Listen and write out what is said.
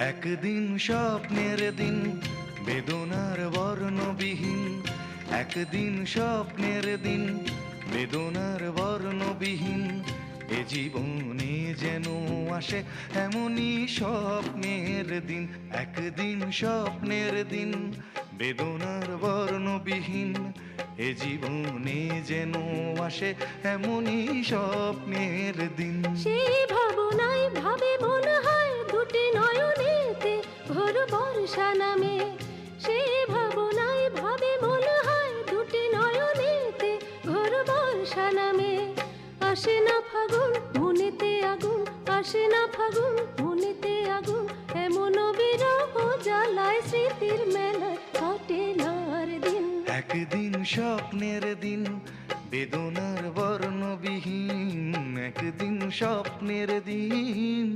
একদিন স্বপ্নের দিন বেদনার বর্ণবিহীন, একদিন স্বপ্নের দিন বেদনার বর্ণবিহীন। এ জীবনে যেন আসে এমনই স্বপ্নের দিন, একদিন স্বপ্নের দিন বেদনার বর্ণবিহীন। এ জীবনে যেন আসে এমনই স্বপ্নের দিন। সেই ভাবনায় ভাবে মনে হয় দুটি নয়নেতে ঘোর বর্ষা নামে। সেই ভাবনায় ভাবে মনে হয় দুটি নয়নেতে ঘোর বর্ষা নামে। আসে না ফাগুন মনেতে আগুন, আসে না ফাগুন মনেতে আগুন, এমন বিরহ জ্বালায় স্মৃতির মেলায় কাটে না আর দিন। একদিন স্বপ্নের দিন বেদনার বর্ণবিহীন, একদিন স্বপ্নের দিন।